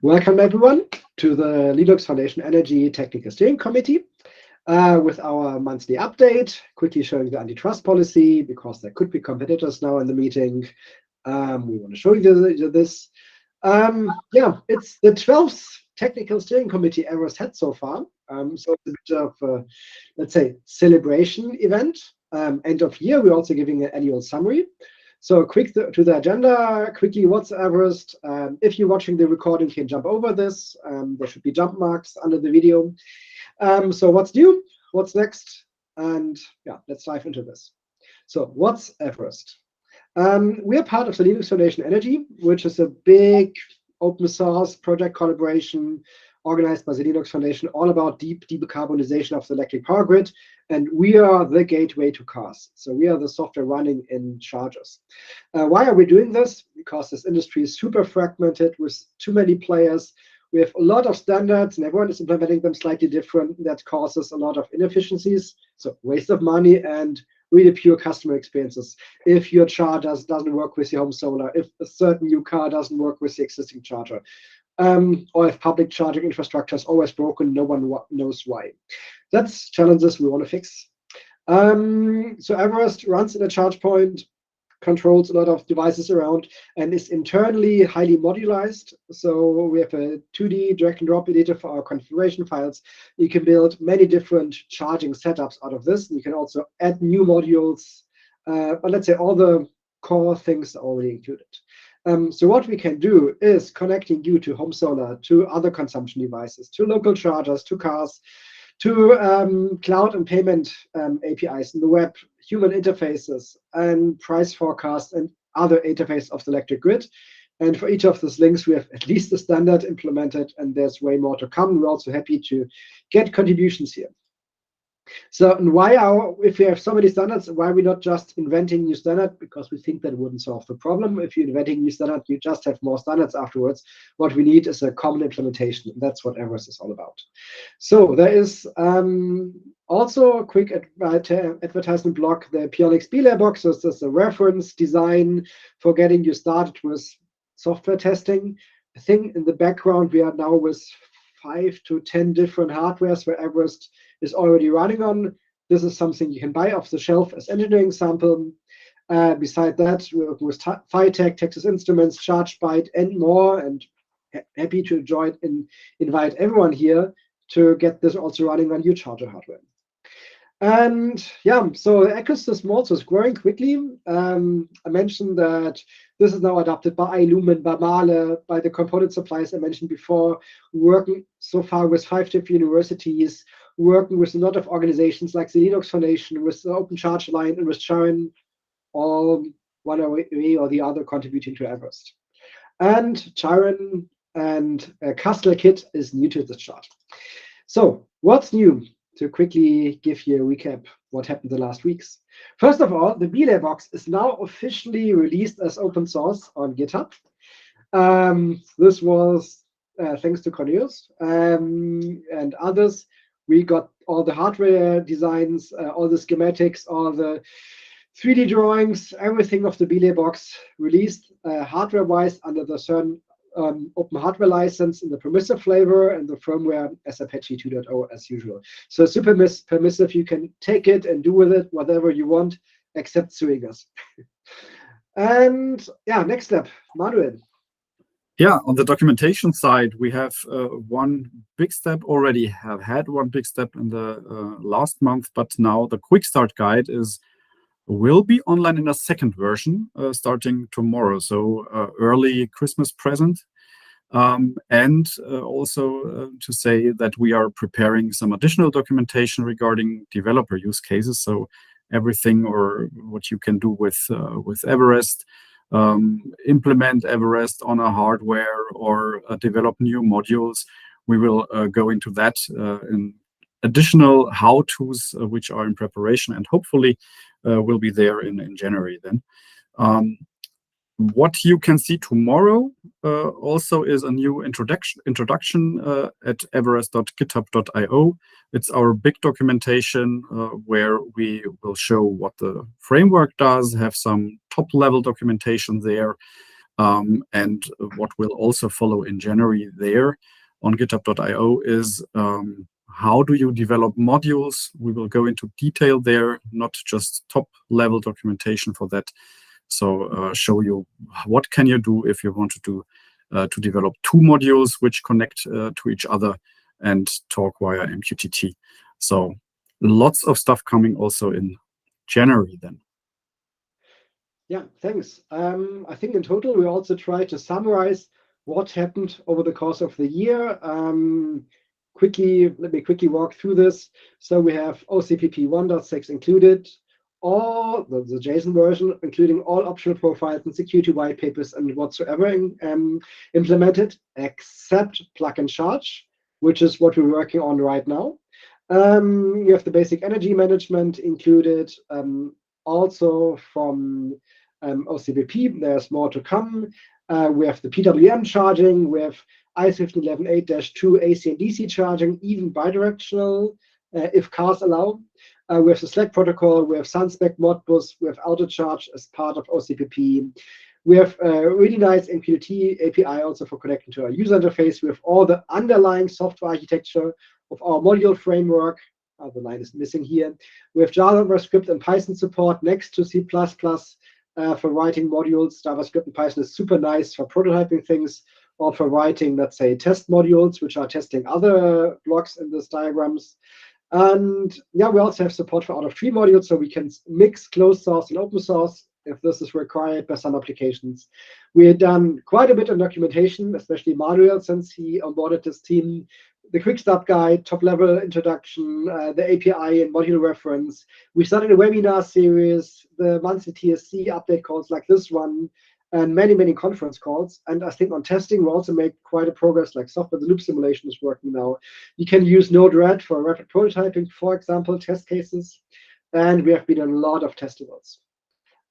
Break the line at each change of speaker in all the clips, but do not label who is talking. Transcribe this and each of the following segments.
Welcome everyone to the Linux Foundation Energy Technical Steering Committee with our monthly update, quickly showing the antitrust policy because there could be competitors now in the meeting. We want to show you this. It's the 12th Technical Steering Committee EVerest had so far. So it's a bit of a, let's say, celebration event. End of year, we're also giving an annual summary. So quick to the agenda, quickly, what's EVerest? If you're watching the recording, you can jump over this. There should be jump marks under the video. So what's new? What's next? And yeah, let's dive into this. So what's EVerest? We are part of the Linux Foundation Energy, which is a big open source project collaboration organized by the Linux Foundation, all about deep decarbonization of the electric power grid. And we are the gateway to cars. So we are the software running in chargers. Why are we doing this? Because this industry is super fragmented with too many players. We have a lot of standards and everyone is implementing them slightly different. That causes a lot of inefficiencies, so waste of money and really pure customer experiences. If your charger doesn't work with your home solar, if a certain new car doesn't work with the existing charger, or if public charging infrastructure is always broken, no one knows why. That's challenges we want to fix. So EVerest runs in a charge point, controls a lot of devices around, and is internally highly modularized. So we have a 2D drag and drop editor for our configuration files. You can build many different charging setups out of this. You can also add new modules, but let's say all the core things are already included. So what we can do is connecting you to home solar, to other consumption devices, to local chargers, to cars, to cloud and payment APIs in the web, human interfaces, and price forecast and other interfaces of the electric grid. And for each of those links, we have at least a standard implemented, and there's way more to come. We're also happy to get contributions here. So if we have so many standards, why are we not just inventing new standard? Because we think that wouldn't solve the problem. If you're inventing new standard, you just have more standards afterwards. What we need is a common implementation. And that's what EVerest is all about. So there is also a quick advertisement block, the Pionix BelayBox. So this is a reference design for getting you started with software testing. I think in the background, we are now with 5 to 10 different hardwares where EVerest is already running on. This is something you can buy off the shelf as engineering sample. Beside that, we're working with Phytech, Texas Instruments, ChargeByte, and more, and happy to invite everyone here to get this also running on your charger hardware. And yeah, so the ecosystem also is growing quickly. I mentioned that this is now adopted by iLumen, by Mahle, by the component suppliers I mentioned before, working so far with 5 different universities, working with a lot of organizations like the Linux Foundation, with the Open Charge Line, and with Sharon, all one way or the other contributing to EVerest. And Sharon and Castle Kit is new to this chart. So what's new? To quickly give you a recap what happened the last weeks. First of all, the BelayBox is now officially released as open source on GitHub. This was thanks to Cornelius and others. We got all the hardware designs, all the schematics, all the 3D drawings, everything of the BelayBox released hardware-wise under the CERN open hardware license in the permissive flavor and the firmware as Apache 2.0 as usual. So super permissive, you can take it and do with it whatever you want, except suing us. And yeah, next step, Manuel.
Yeah, on the documentation side, we have one big step already, have had one big step in the last month, but now the quick start guide will be online in a second version starting tomorrow. So early Christmas present. And also to say that we are preparing some additional documentation regarding developer use cases. So everything or what you can do with EVerest, implement EVerest on a hardware or develop new modules. We will go into that in additional how-tos which are in preparation and hopefully will be there in January then. What you can see tomorrow also is a new introduction at everest.github.io. It's our big documentation where we will show what the framework does, have some top-level documentation there, And what will also follow in January there on github.io is how do you develop modules? We will go into detail there, not just top-level documentation for that. So show you what can you do if you want to develop two modules which connect to each other and talk via MQTT. So lots of stuff coming also in January then.
Yeah, thanks. I think in total, we also try to summarize what happened over the course of the year. Let me quickly walk through this. So we have OCPP 1.6 included, all the JSON version, including all optional profiles and security white papers and whatsoever implemented, except plug and charge, which is what we're working on right now. You have the basic energy management included, also from OCPP. There's more to come. We have the PWM charging. We have ISO 158-2 AC and DC charging, even bidirectional, if cars allow. We have the Slack protocol. We have Sunspec Modbus. We have AutoCharge as part of OCPP. We have a really nice MQTT API also for connecting to our user interface. We have all the underlying software architecture of our module framework. The line is missing here. We have JavaScript and Python support next to C++ for writing modules. JavaScript and Python is super nice for prototyping things or for writing, let's say, test modules, which are testing other blocks in these diagrams. And yeah, we also have support for out-of-tree modules, so we can mix closed source and open source if this is required by some applications. We had done quite a bit of documentation, especially Manuel, since he onboarded this team. The quick start guide, top-level introduction, the API and module reference. We started a webinar series, the monthly TSC update calls like this one, and many, many conference calls. And I think on testing, we also made quite a progress, like software the loop simulation is working now. You can use Node-RED for rapid prototyping, for example, test cases. And we have been on a lot of festivals.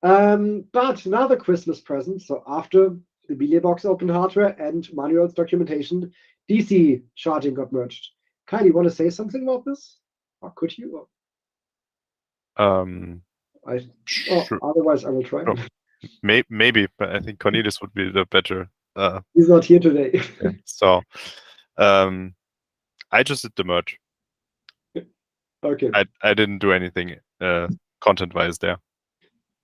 But another Christmas present, so after the BelayBox open hardware and Manuel's documentation, DC charging got merged. Kyle, you want to say something about this? Or could you?
Sure.
Otherwise, I will try.
Oh, maybe, but I think Cornelius would be the better.
He's not here today.
Yeah. So I just did the merge.
Okay.
I didn't do anything content-wise there.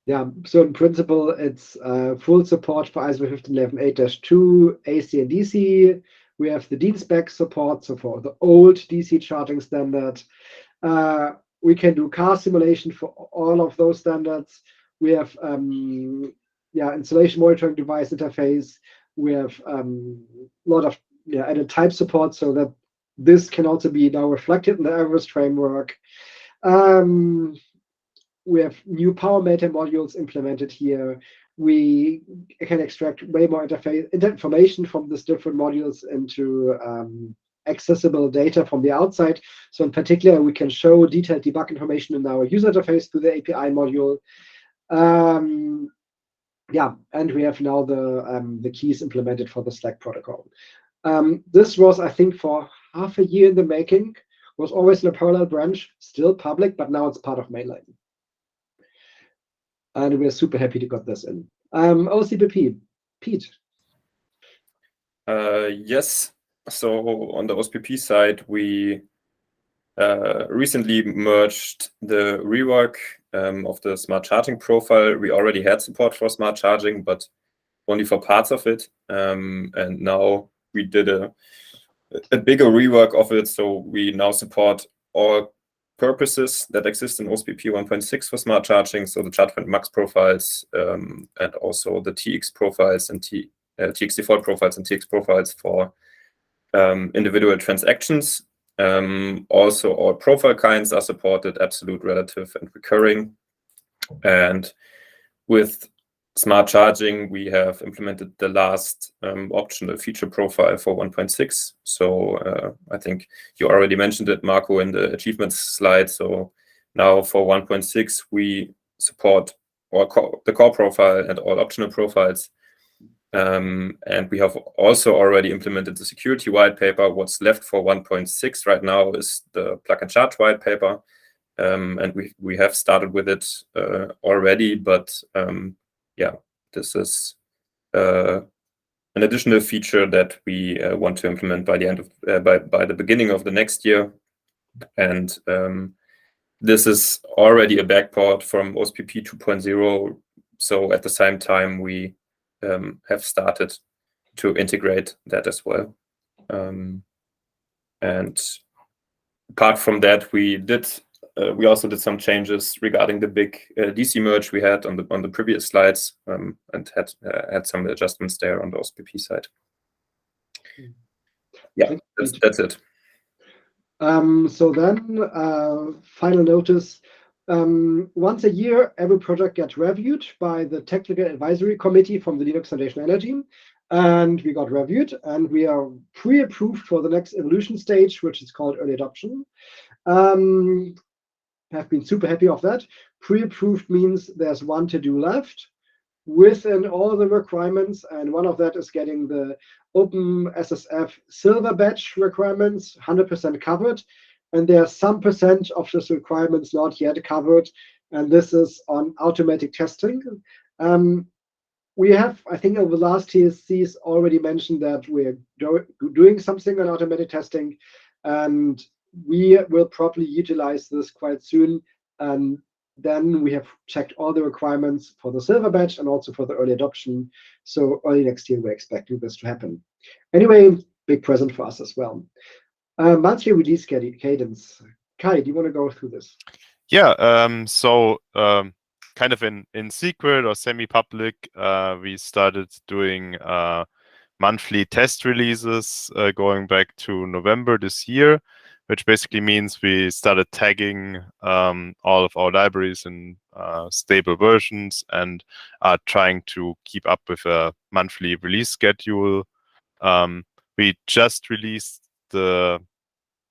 Yeah, so in principle, it's full support for ISO 158-2 AC and DC. We have the DIN spec support, so for the old DC charging standard. We can do car simulation for all of those standards. We have installation monitoring device interface. We have a lot of added type support so that this can also be now reflected in the EVerest framework. We have new power meter modules implemented here. We can extract way more information from these different modules into accessible data from the outside. So in particular, we can show detailed debug information in our user interface through the API module. And we have now the keys implemented for the Slack protocol. This was, I think, for half a year in the making. Was always in a parallel branch, still public, but now it's part of mainline. And we're super happy to got this in. OCPP, Pete.
Yes. So on the OCPP side, we recently merged the rework of the smart charging profile. We already had support for smart charging, but only for parts of it. And now we did a bigger rework of it. So we now support all purposes that exist in OCPP 1.6 for smart charging. So the charge point max profiles and also the TX profiles and TX default profiles and TX profiles for individual transactions. Also, all profile kinds are supported, absolute, relative, and recurring. And with smart charging, we have implemented the last optional feature profile for 1.6. So I think you already mentioned it, Marco, in the achievements slide. So now for 1.6, we support the core profile and all optional profiles. And we have also already implemented the security white paper. What's left for 1.6 right now is the plug and charge white paper. And we have started with it already, but this is an additional feature that we want to implement by the end of by the beginning of the next year, and this is already a backport from OCPP 2.0. So at the same time, we have started to integrate that as well. And apart from that, we also did some changes regarding the big DC merge we had on the previous slides, and had some adjustments there on the OCPP side. Yeah, that's it.
So then, final notice. Once a year, every project gets reviewed by the Technical Advisory Committee from the Linux Foundation Energy. And we got reviewed, and we are pre-approved for the next evolution stage, which is called early adoption. Have been super happy of that. Pre-approved means there's one to do left within all the requirements, and one of that is getting the OpenSSF silver badge requirements 100% covered, and there are some percent of those requirements not yet covered, and this is on automatic testing. We have, I think, over the last TSCs already mentioned that we're doing something on automatic testing, and we will probably utilize this quite soon. And then we have checked all the requirements for the silver badge and also for the early adoption. So early next year, we're expecting this to happen. Anyway, big present for us as well. Monthly release cadence. Kai, do you want to go through this?
Yeah, so kind of in secret or semi-public, we started doing monthly test releases going back to November this year, which basically means we started tagging all of our libraries in stable versions and are trying to keep up with a monthly release schedule. We just released the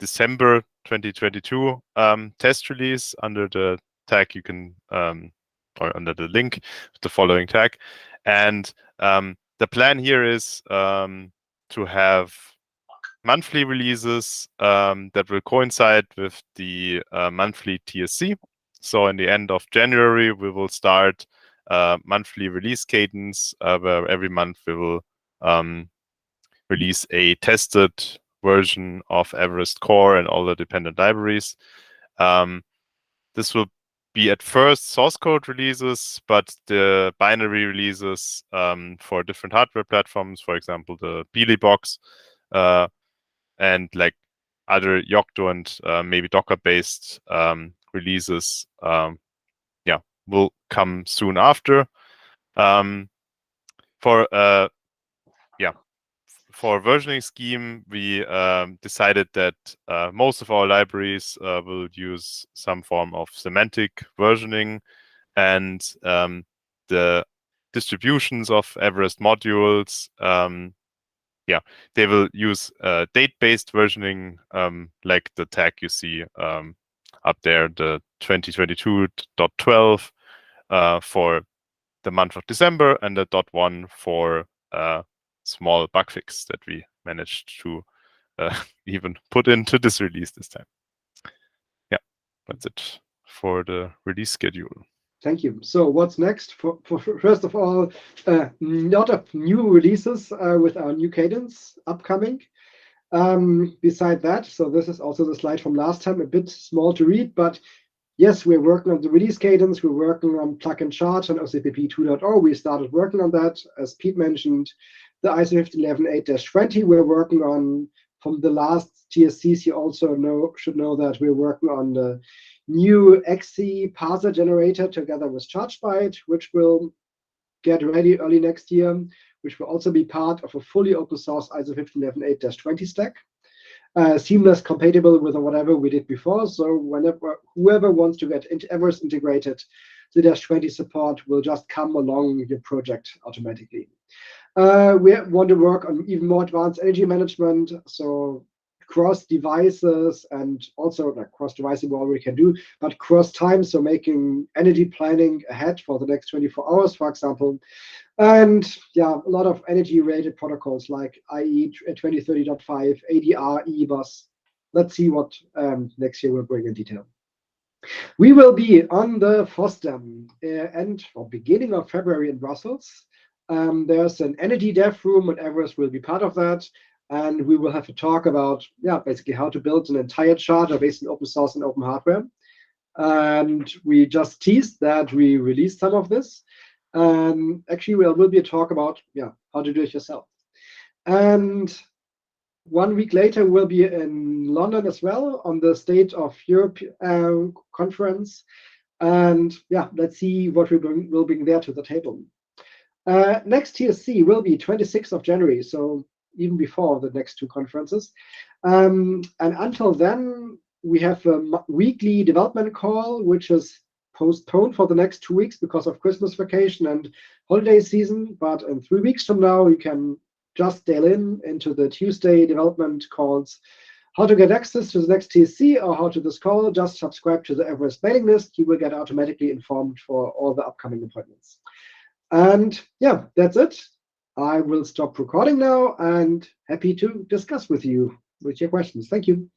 December 2022 test release under the tag you can or under the link with the following tag, and the plan here is to have monthly releases that will coincide with the monthly TSC. So in the end of January, we will start monthly release cadence where every month we will release a tested version of EVerest Core and all the dependent libraries. This will be at first source code releases, but the binary releases for different hardware platforms, for example, the BelayBox, and like other Yocto and maybe Docker-based releases, will come soon after. For versioning scheme, we decided that most of our libraries will use some form of semantic versioning, and the distributions of EVerest modules, they will use date-based versioning, like the tag you see up there, the 2022.12 for the month of December, and the .1 for small bug fix that we managed to even put into this release this time. Yeah, that's it for the release schedule.
Thank you. So what's next? For first of all, a lot of new releases with our new cadence upcoming. Beside that, so this is also the slide from last time, a bit small to read, but yes, we're working on the release cadence. We're working on plug and charge on OCPP 2.0. We started working on that, as Pete mentioned. The ISO 15818-20 we're working on from the last TSCs. You also should know that we're working on the new XC parser generator together with ChargeByte, which will get ready early next year, which will also be part of a fully open source ISO 15818-20 stack. Seamless, compatible with whatever we did before. So whoever wants to get into EVerest integrated, the -20 support will just come along your project automatically. We want to work on even more advanced energy management, so cross devices, and also like cross devices we already can do, but cross time, so making energy planning ahead for the next 24 hours, for example. And yeah, a lot of energy related protocols like IE 2030.5, ADR, EBUS. Let's see what next year we'll bring in detail. We will be on the FOSDEM end or beginning of February in Brussels. There's an energy dev room, and EVerest will be part of that. And we will have a talk about, basically how to build an entire charger based on open source and open hardware. And we just teased that we released some of this. Actually, there will be a talk about how to do it yourself. And 1 week later, we'll be in London as well on the State of Europe conference. And let's see what we'll bring there to the table. Next TSC will be 26th of January, so even before the next 2 conferences. And until then, we have a weekly development call, which is postponed for the next 2 weeks because of Christmas vacation and holiday season. But in 3 weeks from now, you can just dial into the Tuesday development calls. How to get access to the next TSC or how to this call, just subscribe to the EVerest mailing list. You will get automatically informed for all the upcoming appointments. And that's it. I will stop recording now and happy to discuss with you with your questions. Thank you.